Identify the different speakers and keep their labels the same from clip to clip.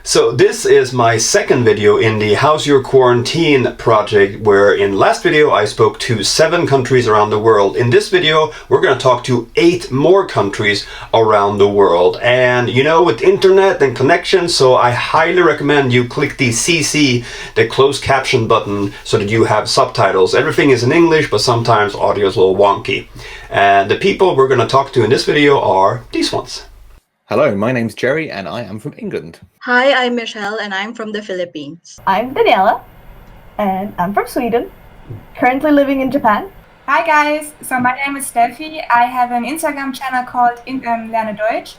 Speaker 1: So this is my second video in the How's Your Quarantine project, where in last video I spoke to 7 countries around the world. In this video we're going to talk to 8 more countries around the world. And you know, with internet and connection, so I highly recommend you click the CC, the closed caption button, so that you have subtitles. Everything is in English, but sometimes audio is a little wonky. And the people we're going to talk to in this video are these ones.
Speaker 2: Hello, my name's Jerry and I am from England.
Speaker 3: Hi, I'm Michelle and I'm from the Philippines.
Speaker 4: I'm Daniela and I'm from Sweden, currently living in Japan.
Speaker 5: Hi guys, so my name is Steffi. I have an Instagram channel called Lerne Deutsch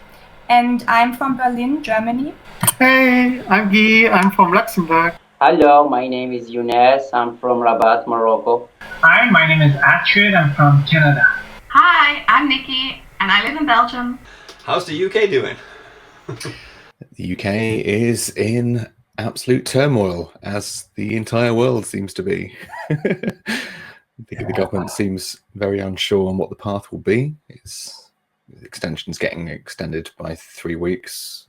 Speaker 5: and I'm from Berlin, Germany.
Speaker 6: Hey, I'm Guy, I'm from Luxembourg.
Speaker 7: Hello, my name is Younes, I'm from Rabat, Morocco.
Speaker 6: Hi, my name is Astrid, I'm from Canada.
Speaker 8: Hi, I'm Nikki and I live in Belgium.
Speaker 1: How's the UK doing?
Speaker 2: The UK is in absolute turmoil, as the entire world seems to be. The government seems very unsure on what the path will be. The extension's getting extended by 3 weeks,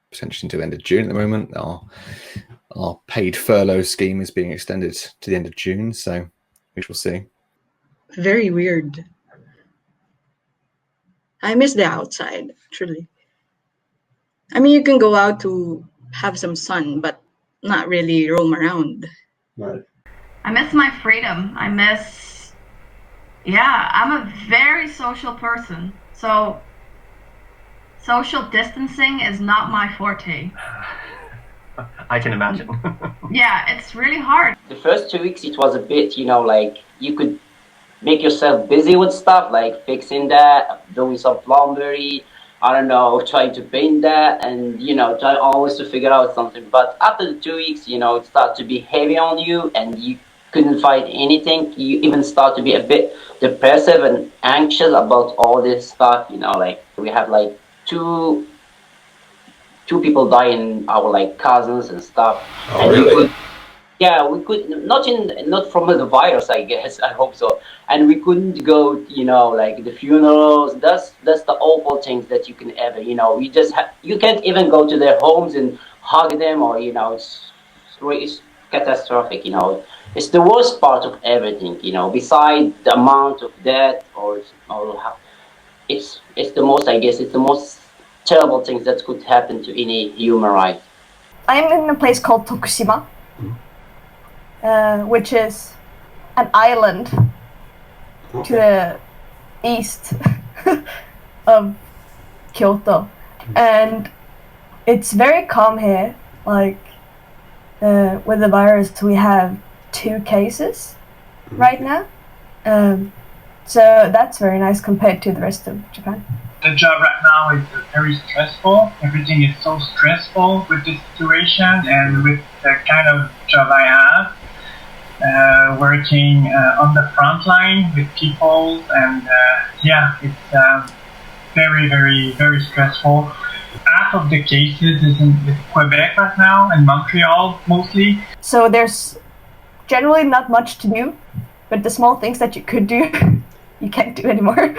Speaker 2: potentially to the end of June at the moment. Our paid furlough scheme is being extended to the end of June, so we shall see.
Speaker 3: Very weird. I miss the outside, truly. I mean, you can go out to have some sun, but not really roam around.
Speaker 1: Right.
Speaker 8: I miss my freedom. I'm a very social person. So social distancing is not my forte.
Speaker 9: I can imagine.
Speaker 8: Yeah, it's really hard.
Speaker 7: The first 2 weeks it was a bit, like you could make yourself busy with stuff like fixing that, doing some plumbery, I don't know, trying to paint that, and try always to figure out something. But after the 2 weeks, it started to be heavy on you and you couldn't find anything. You even start to be a bit depressive and anxious about all this stuff. Like we have like two people dying, our cousins and stuff.
Speaker 1: Oh,
Speaker 7: and
Speaker 1: really?
Speaker 7: We could not from the virus, I guess. I hope so. And we couldn't go, like the funerals. That's the awful things that you can ever, you can't even go to their homes and hug them, or it's catastrophic. It's the worst part of everything. Beside the amount of death it's the most, I guess, it's the most terrible things that could happen to any human right.
Speaker 4: I'm in a place called Tokushima. Which is an island to the east of Kyoto, and it's very calm here. With the virus, we have 2 cases right now, so that's very nice compared to the rest of Japan.
Speaker 6: The job right now is very stressful. Everything is so stressful with this situation and with the kind of job I have. Working on the front line with people, and it's very, very, very stressful. Half of the cases is in Quebec right now, and Montreal mostly.
Speaker 4: So there's generally not much to do, but the small things that you could do, you can't do anymore.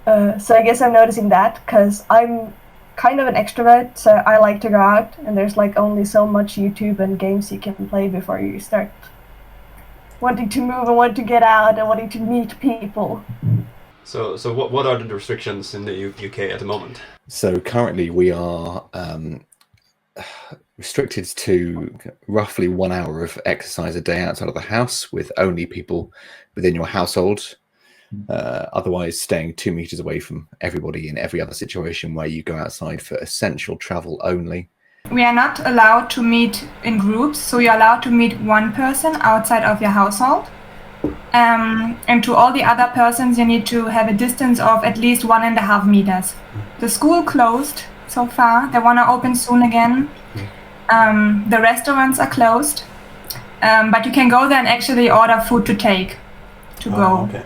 Speaker 4: So I guess I'm noticing that, because I'm kind of an extrovert, so I like to go out, and there's only so much YouTube and games you can play before you start wanting to move and want to get out and wanting to meet people.
Speaker 1: So what are the restrictions in the UK at the moment?
Speaker 2: So currently we are restricted to roughly 1 hour of exercise a day outside of the house, with only people within your household. Otherwise staying 2 meters away from everybody in every other situation where you go outside for essential travel only.
Speaker 5: We are not allowed to meet in groups, so you're allowed to meet one person outside of your household. And to all the other persons, you need to have a distance of at least 1.5 meters. The school closed so far. They want to open soon again. The restaurants are closed, but you can go there and actually order food to go.
Speaker 1: Okay.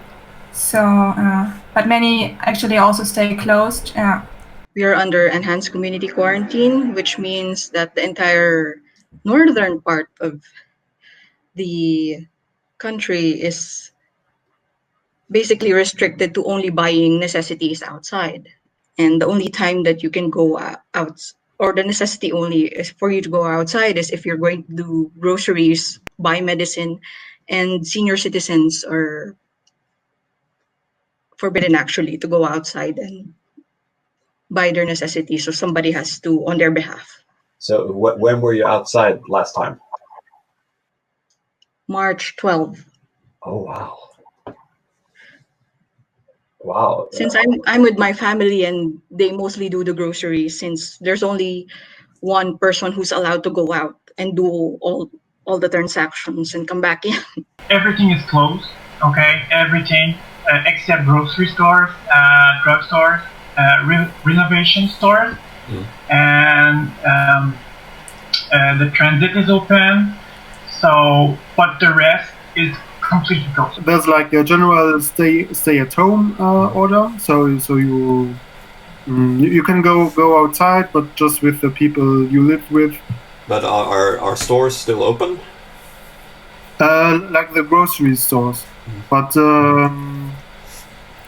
Speaker 5: So, but many actually also stay closed.
Speaker 3: We are under enhanced community quarantine, which means that the entire northern part of the country is basically restricted to only buying necessities outside. And the only time that you can go out or the necessity only is for you to go outside is if you're going to do groceries, buy medicine, and senior citizens are forbidden actually to go outside and buy their necessities, so somebody has to on their behalf.
Speaker 1: So when were you outside last time?
Speaker 3: March 12.
Speaker 1: Oh wow. Wow.
Speaker 3: Since I'm with my family and they mostly do the groceries, since there's only one person who's allowed to go out and do all the transactions and come back in.
Speaker 6: Everything is closed, okay? Everything except grocery stores, drugstores, renovation stores, and the transit is open. So, but the rest is completely closed.
Speaker 10: There's like a general stay at home order, so you can go outside, but just with the people you live with.
Speaker 1: But are stores still open?
Speaker 10: Like the grocery stores, but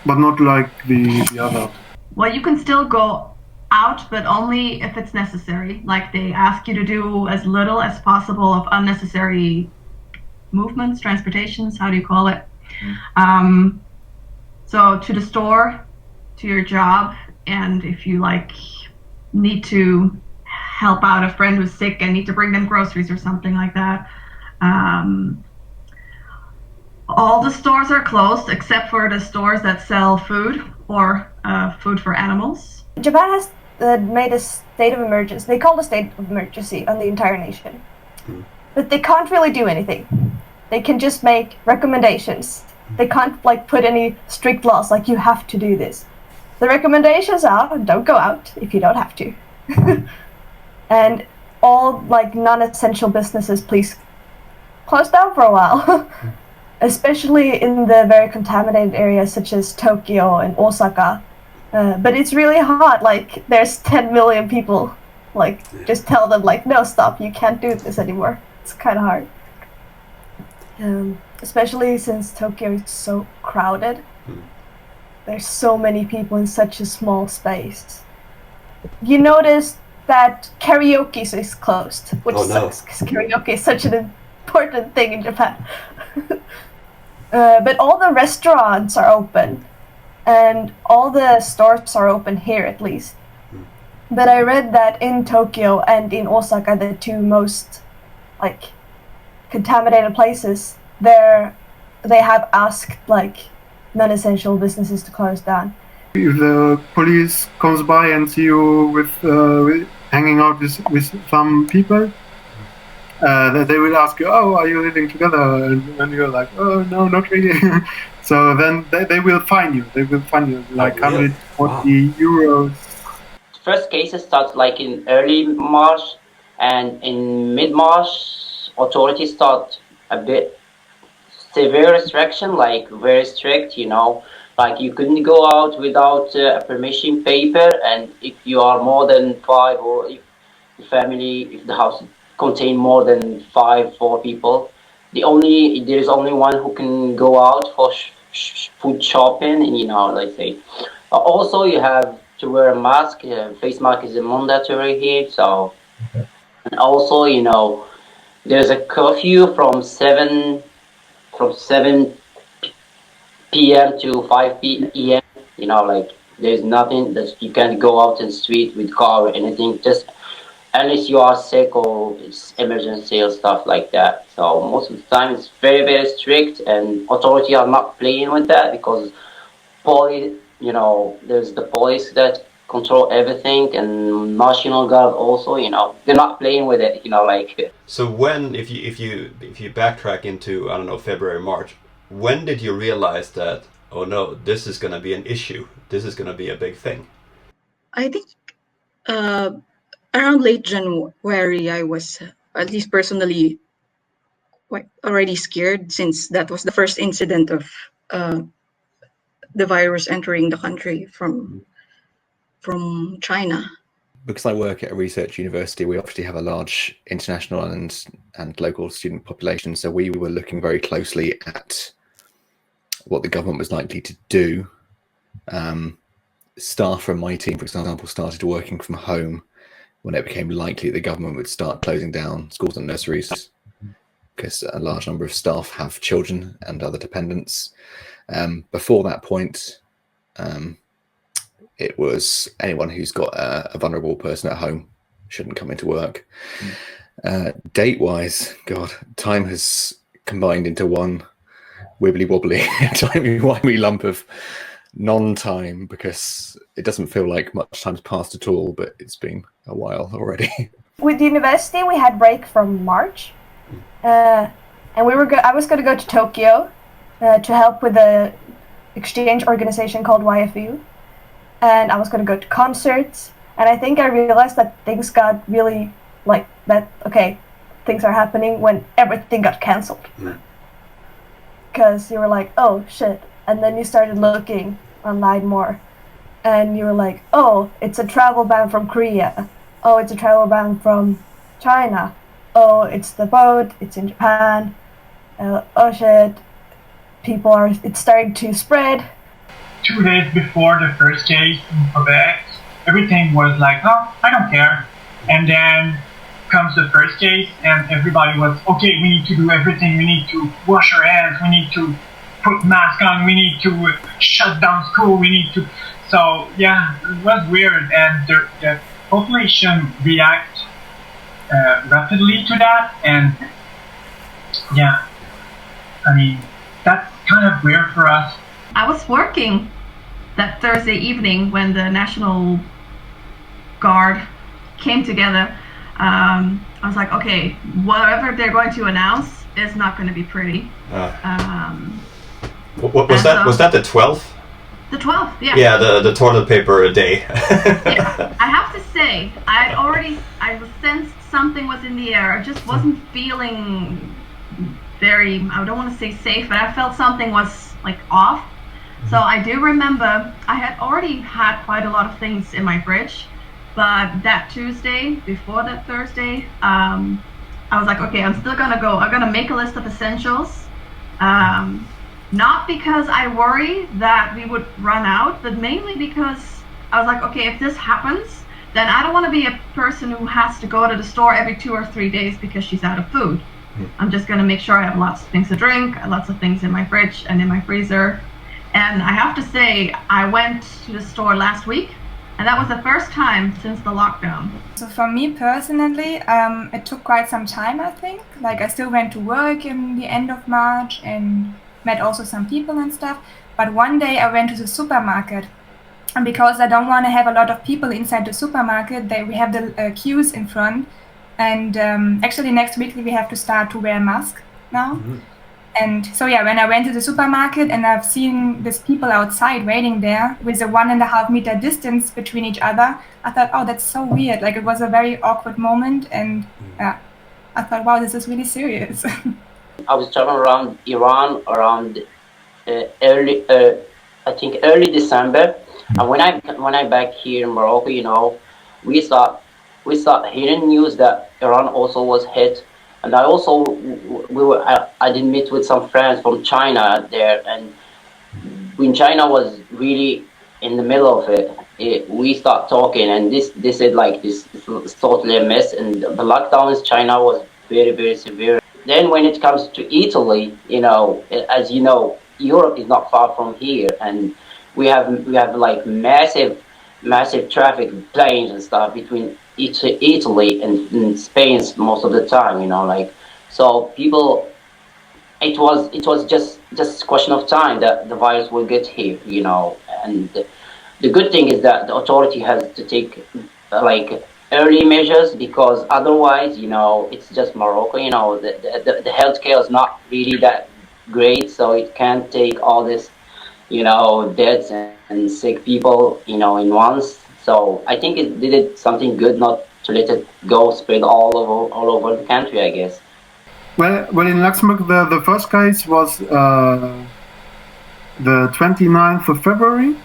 Speaker 10: not like the other.
Speaker 8: Well, you can still go out, but only if it's necessary. Like they ask you to do as little as possible of unnecessary movements, transportations, how do you call it? So to the store, to your job, and if you like need to help out a friend who's sick and need to bring them groceries or something like that. All the stores are closed except for the stores that sell food or food for animals.
Speaker 4: Japan has made a state of emergency. They call it a state of emergency on the entire nation. But they can't really do anything. They can just make recommendations. They can't like put any strict laws like you have to do this. The recommendations are don't go out if you don't have to. And all like non-essential businesses, please close down for a while. Especially in the very contaminated areas such as Tokyo and Osaka. But it's really hard, like there's 10 million people, like just tell them like, no, stop, you can't do this anymore. It's kind of hard. Especially since Tokyo is so crowded. There's so many people in such a small space. You notice that karaoke is closed, which sucks because karaoke is such an important thing in Japan. But all the restaurants are open, and all the stores are open here at least. But I read that in Tokyo and in Osaka, the two most like contaminated places, they have asked like non-essential businesses to close down.
Speaker 10: If the police comes by and see you with hanging out with some people, they will ask you, oh, are you living together? And you're like, oh, no, not really. So then they will fine you. They will fine you like 140 euros.
Speaker 7: First cases started like in early March, and in mid-March, authorities start a bit severe restriction, like very strict, you know, like you couldn't go out without a permission paper, and if you are more than 5, or if the house contain more than 4 people, there is only one who can go out for food shopping, and you know, let's say. Also, you have to wear a mask. Face mask is mandatory here. So, and also, you know, there's a curfew from 7 p.m. to 5 p.m. You know, like there's nothing that you can't go out in the street with car or anything. Just unless you are sick or it's emergency or stuff like that. So most of the time it's very, very strict, and authorities are not playing with that because police, you know, there's the police that control everything, and National Guard also, you know, they're not playing with it, you know, like.
Speaker 1: So when, if you backtrack into, I don't know, February, March, when did you realize that, oh no, this is going to be an issue, this is going to be a big thing?
Speaker 3: I think around late January, I was, at least personally, quite already scared, since that was the first incident of the virus entering the country from China.
Speaker 2: Because I work at a research university, we obviously have a large international and local student population. So we were looking very closely at what the government was likely to do. Staff from my team, for example, started working from home when it became likely the government would start closing down schools and nurseries, because a large number of staff have children and other dependents. Before that point, it was anyone who's got a vulnerable person at home shouldn't come into work. Date-wise, God, time has combined into one wibbly-wobbly, timey-wimey lump of non-time, because it doesn't feel like much time's passed at all, but it's been a while already.
Speaker 4: With university, we had break from March, and I was going to go to Tokyo to help with the exchange organization called YFU, and I was going to go to concerts, and I think I realized that things got really like that. Okay, things are happening when everything got cancelled, because you were like, oh shit, and then you started looking online more, and you were like, oh, it's a travel ban from Korea. Oh, it's a travel ban from China. Oh, it's the boat. It's in Japan. Oh shit, it's starting to spread.
Speaker 6: 2 days before the first case in Quebec, everything was like, oh, I don't care. And then comes the first case, and everybody was, okay, we need to do everything. We need to wash our hands. We need to put masks on. We need to shut down school. We need to. So yeah, it was weird, and the population react rapidly to that, and yeah, I mean, that's kind of weird for us.
Speaker 8: I was working that Thursday evening when the National Guard came together. I was like, okay, whatever they're going to announce is not going to be pretty.
Speaker 1: What was that? Was that the 12th?
Speaker 8: The 12th, yeah.
Speaker 1: Yeah, the toilet paper day.
Speaker 8: Yeah. I have to say, I sensed something was in the air. I just wasn't feeling very, I don't want to say safe, but I felt something was like off. So I do remember I had already had quite a lot of things in my fridge, but that Tuesday, before that Thursday, I was like, okay, I'm still gonna go. I'm gonna make a list of essentials. Not because I worry that we would run out, but mainly because I was like, okay, if this happens, then I don't want to be a person who has to go to the store every 2 or 3 days because she's out of food. I'm just going to make sure I have lots of things to drink, lots of things in my fridge and in my freezer. And I have to say, I went to the store last week, and that was the first time since the lockdown.
Speaker 5: So for me personally, it took quite some time, I think. Like I still went to work in the end of March and met also some people and stuff. But one day I went to the supermarket, and because I don't want to have a lot of people inside the supermarket, we have the queues in front. And actually next week we have to start to wear a mask now. And so yeah, when I went to the supermarket and I've seen these people outside waiting there with a 1.5 meter distance between each other, I thought, oh, that's so weird. Like it was a very awkward moment, and I thought, wow, this is really serious.
Speaker 7: I was traveling around Iran around early December, and when I back here in Morocco, you know, we start hearing news that Iran also was hit, and I did meet with some friends from China there, and when China was really in the middle of it, we start talking, and they said like this is totally a mess, and the lockdown in China was very, very severe. Then when it comes to Italy, you know, as you know, Europe is not far from here, and we have like massive traffic, planes and stuff between Italy and Spain most of the time, you know, like, so people, it was just a question of time that the virus will get here, you know. And the good thing is that the authority has to take like early measures, because otherwise, you know, it's just Morocco, you know, the healthcare is not really that great, so it can't take all this, you know, deaths and sick people, you know, in once. So I think it did something good not to let it go spread all over the country, I guess.
Speaker 10: Well, in Luxembourg, the first case was the 29th of February.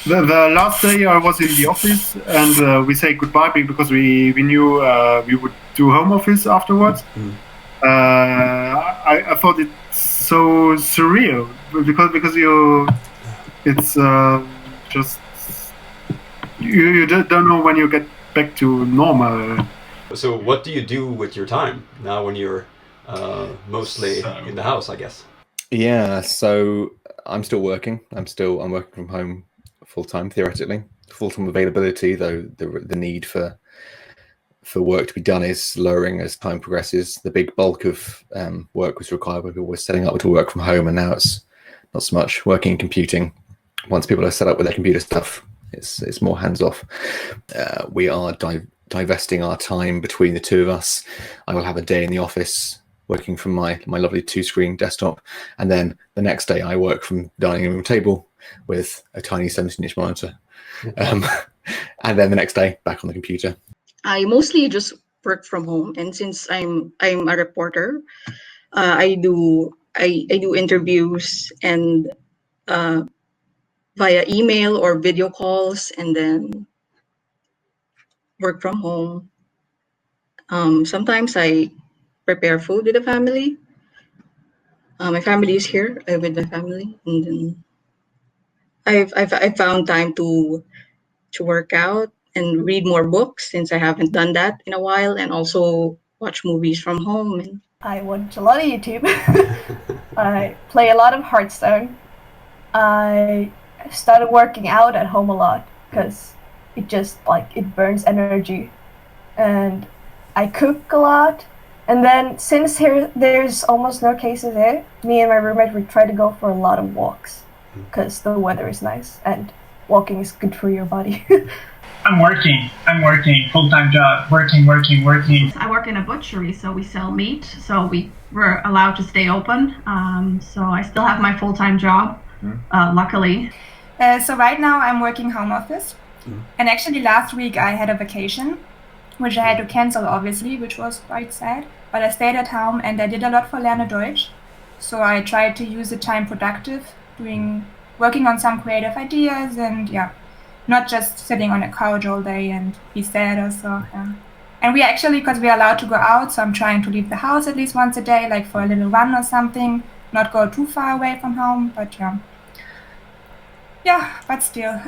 Speaker 10: The last day I was in the office, and we say goodbye because we knew we would do home office afterwards. I thought it's so surreal because it's just you don't know when you get back to normal.
Speaker 1: So what do you do with your time now when you're mostly in the house, I guess?
Speaker 2: Yeah, so I'm still working. I'm working from home full time, theoretically. Full time availability, though the need for work to be done is lowering as time progresses. The big bulk of work was required when people were setting up to work from home, and now it's not so much working and computing. Once people are set up with their computer stuff, it's more hands off. We are divesting our time between the two of us. I will have a day in the office working from my lovely 2-screen desktop, and then the next day I work from dining room table with a tiny 17-inch monitor, and then the next day back on the computer.
Speaker 3: I mostly just work from home, and since I'm a reporter, I do interviews and via email or video calls, and then work from home. Sometimes I prepare food with the family. My family is here. I with my family, and then I've found time to work out and read more books since I haven't done that in a while, and also watch movies from home. And
Speaker 4: I watch a lot of YouTube. I play a lot of Hearthstone. I started working out at home a lot because it just it burns energy, and I cook a lot. And then since there's almost no cases here, me and my roommate, we try to go for a lot of walks because the weather is nice and walking is good for your body.
Speaker 6: I'm working, full-time job, working.
Speaker 8: I work in a butchery, so we sell meat, so we were allowed to stay open. So I still have my full-time job, luckily.
Speaker 5: So right now I'm working home office. And actually last week I had a vacation, which I had to cancel obviously, which was quite sad. But I stayed at home and I did a lot for Lerne Deutsch. So I tried to use the time productive, working on some creative ideas, and not just sitting on a couch all day and be sad or so. And we actually, because we're allowed to go out, so I'm trying to leave the house at least once a day, like for a little run or something, not go too far away from home, but but still,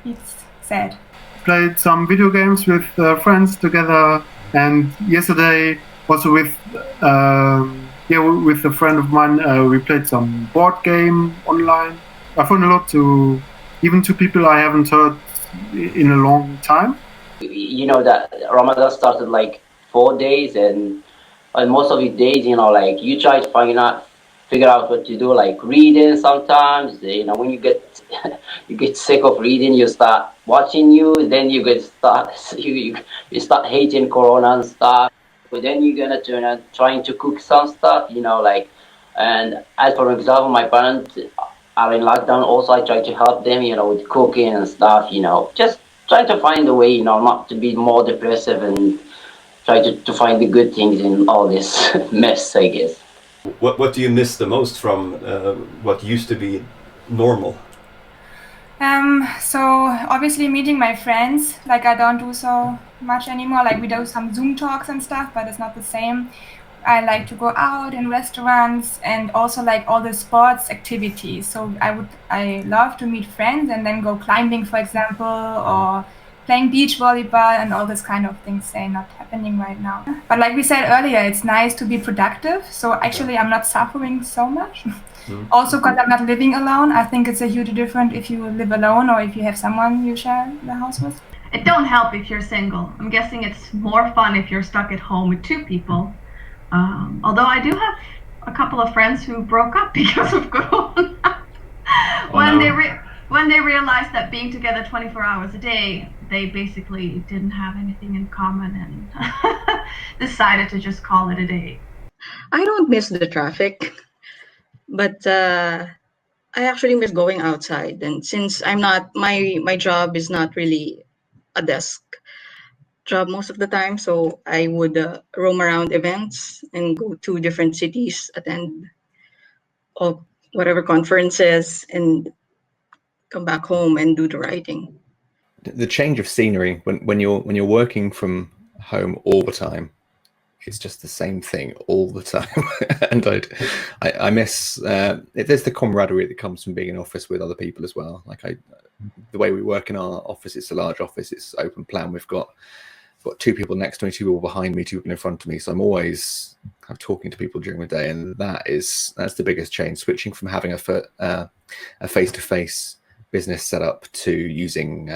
Speaker 5: it's sad.
Speaker 10: Played some video games with friends together, and yesterday also with a friend of mine, we played some board game online. I found a lot even to people I haven't heard in a long time.
Speaker 7: You know that Ramadan started like 4 days, and on most of the days, you try to figure out what to do, like reading sometimes. When you get you get sick of reading, you start watching news, then you start hating Corona and stuff. But then you're gonna turn out trying to cook some stuff, and as for example, my parents are in lockdown. Also, I try to help them, with cooking and stuff, just trying to find a way, not to be more depressive and try to find the good things in all this mess, I guess.
Speaker 1: What do you miss the most from what used to be normal?
Speaker 5: So obviously meeting my friends, I don't do so much anymore. We do some Zoom talks and stuff, but it's not the same. I like to go out in restaurants and also all the sports activities. So I love to meet friends and then go climbing, for example, or playing beach volleyball and all this kind of things. They're not happening right now. But like we said earlier, it's nice to be productive. So actually I'm not suffering so much. Also because I'm not living alone. I think it's a huge difference if you live alone or if you have someone you share the house with.
Speaker 8: It don't help if you're single. I'm guessing it's more fun if you're stuck at home with 2 people. Although I do have a couple of friends who broke up because of Corona. When they realized that being together 24 hours a day, they basically didn't have anything in common and decided to just call it a day.
Speaker 3: I don't miss the traffic, but I actually miss going outside. And since I'm not, my job is not really a desk job most of the time, so I would roam around events and go to different cities, attend all whatever conferences, and come back home and do the writing.
Speaker 2: The change of scenery when you're working from home all the time, it's just the same thing all the time. And I miss there's the camaraderie that comes from being in office with other people as well. the way we work in our office, it's a large office, it's open plan. We've got 2 people next to me, 2 people behind me, 2 people in front of me. So I'm always kind of talking to people during the day, and that's the biggest change. Switching from having a face-to-face business setup to using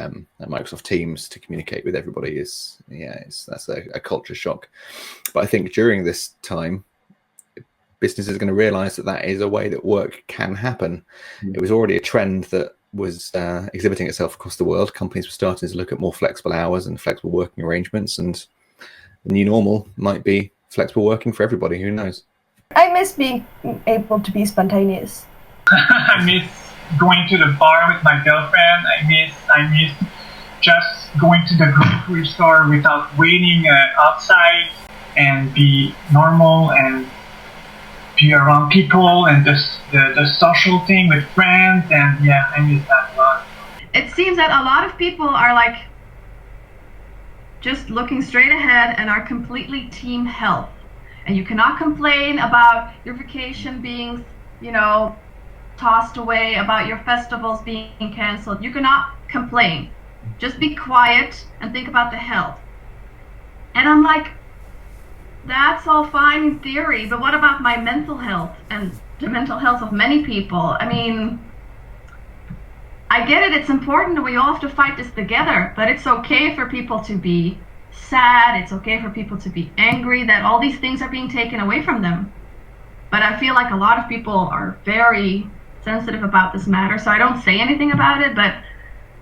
Speaker 2: Microsoft Teams to communicate with everybody that's a culture shock. But I think during this time, businesses are going to realize that is a way that work can happen. It was already a trend that was exhibiting itself across the world. Companies were starting to look at more flexible hours and flexible working arrangements, and the new normal might be flexible working for everybody. Who knows?
Speaker 4: I miss being able to be spontaneous.
Speaker 6: I miss going to the bar with my girlfriend. I miss just going to the grocery store without waiting outside and be normal and be around people and the social thing with friends, and I miss that a lot.
Speaker 8: It seems that a lot of people are like just looking straight ahead and are completely team health. And you cannot complain about your vacation being, tossed away, about your festivals being canceled. You cannot complain. Just be quiet and think about the health. And I'm like, that's all fine in theory, but what about my mental health and the mental health of many people? I mean, I get it, it's important and we all have to fight this together, but it's okay for people to be sad, it's okay for people to be angry that all these things are being taken away from them. But I feel like a lot of people are very sensitive about this matter, so I don't say anything about it, but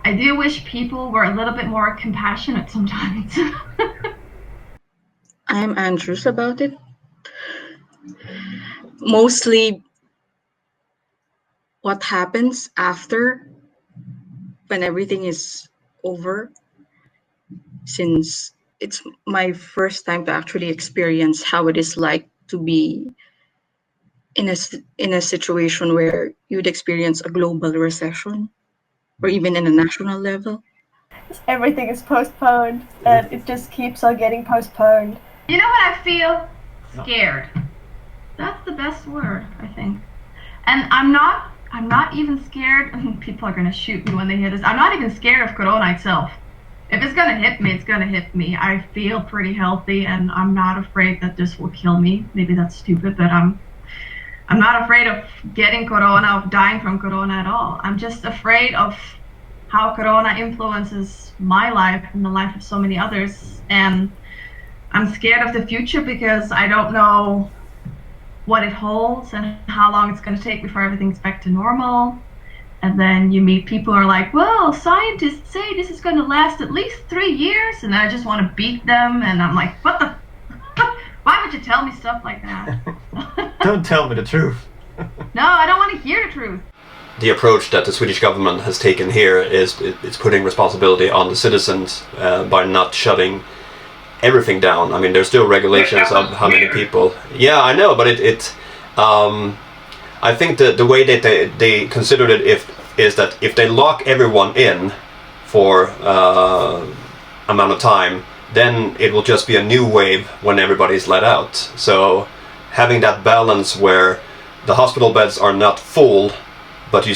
Speaker 8: I do wish people were a little bit more compassionate sometimes.
Speaker 3: I'm anxious about it. Mostly what happens after, when everything is over, since it's my first time to actually experience how it is like to be in a situation where you'd experience a global recession or even in a national level.
Speaker 4: Everything is postponed and it just keeps on getting postponed.
Speaker 8: You know what I feel? Scared. That's the best word, I think. And I'm not even scared. People are gonna shoot me when they hear this. I'm not even scared of Corona itself. If it's gonna hit me, it's gonna hit me. I feel pretty healthy and I'm not afraid that this will kill me. Maybe that's stupid, but I'm not afraid of getting Corona, of dying from Corona at all. I'm just afraid of how Corona influences my life and the life of so many others. And I'm scared of the future because I don't know what it holds and how long it's going to take before everything's back to normal. And then you meet people who are like, well, scientists say this is going to last at least 3 years, and I just want to beat them. And I'm like, what the? Why would you tell me stuff like that?
Speaker 1: Don't tell me the truth.
Speaker 8: No, I don't want to hear the truth.
Speaker 1: The approach that the Swedish government has taken here is it's putting responsibility on the citizens by not shutting everything down. I mean, there's still regulations of how many people. Yeah, I know, but I think that the way that they considered it is that if they lock everyone in for amount of time, then it will just be a new wave when everybody's let out. So having that balance where the hospital beds are not full, but you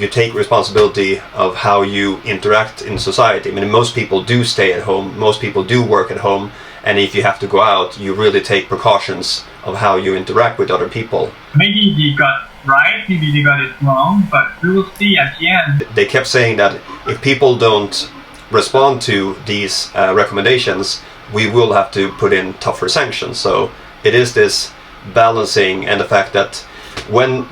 Speaker 1: take responsibility of how you interact in society. I mean, most people do stay at home, most people do work at home, and if you have to go out, you really take precautions of how you interact with other people.
Speaker 6: Maybe they got right, maybe they got it wrong, but we will see at the end.
Speaker 1: They kept saying that if people don't respond to these recommendations, we will have to put in tougher sanctions. So it is this balancing, and the fact that when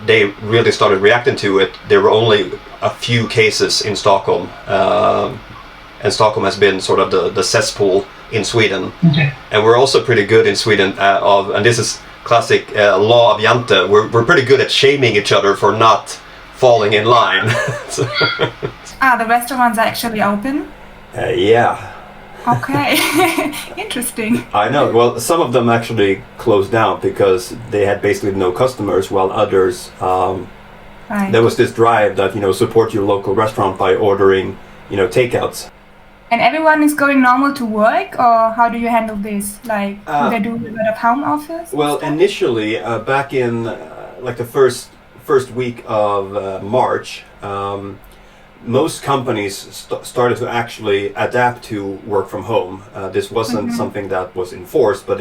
Speaker 1: they really started reacting to it, there were only a few cases in Stockholm, and Stockholm has been sort of the cesspool in Sweden.
Speaker 6: Okay.
Speaker 1: And we're also pretty good in Sweden and this is classic law of Jante, we're pretty good at shaming each other for not falling in line.
Speaker 5: The restaurants are actually open?
Speaker 11: Yeah.
Speaker 5: Okay, interesting.
Speaker 11: I know. Well, some of them actually closed down because they had basically no customers, while others,
Speaker 5: Right.
Speaker 11: there was this drive that, support your local restaurant by ordering, takeouts.
Speaker 5: And everyone is going normal to work, or how do you handle this? Like, do they do a lot of home office?
Speaker 11: Well, initially, back in like the first week of March, most companies started to actually adapt to work from home. This wasn't something that was enforced, but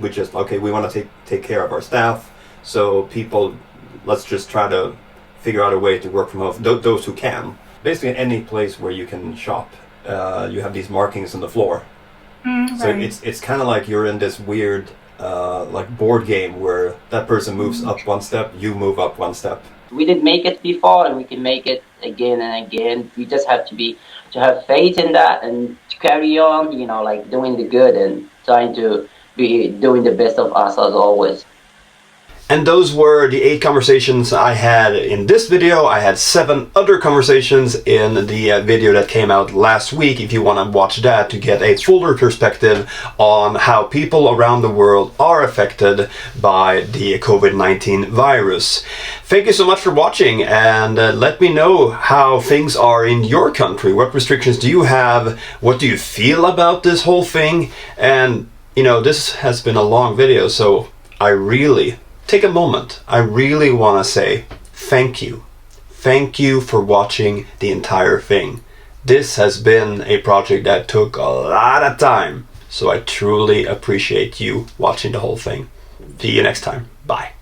Speaker 11: we just, okay, we want to take care of our staff, so people, let's just try to figure out a way to work from home, those who can. Basically any place where you can shop, you have these markings on the floor. So it's kind of like you're in this weird like board game where that person moves up one step, you move up one step.
Speaker 7: We did make it before, and we can make it again and again. We just have to have faith in that and to carry on, you know, like doing the good and trying to be doing the best of us as always.
Speaker 1: And those were the 8 conversations I had in this video. I had 7 other conversations in the video that came out last week, if you want to watch that to get a fuller perspective on how people around the world are affected by the COVID-19 virus. Thank you so much for watching, and let me know how things are in your country. What restrictions do you have? What do you feel about this whole thing? And, you know, this has been a long video, so I really take a moment. I really want to say thank you. Thank you for watching the entire thing. This has been a project that took a lot of time, so I truly appreciate you watching the whole thing. See you next time. Bye.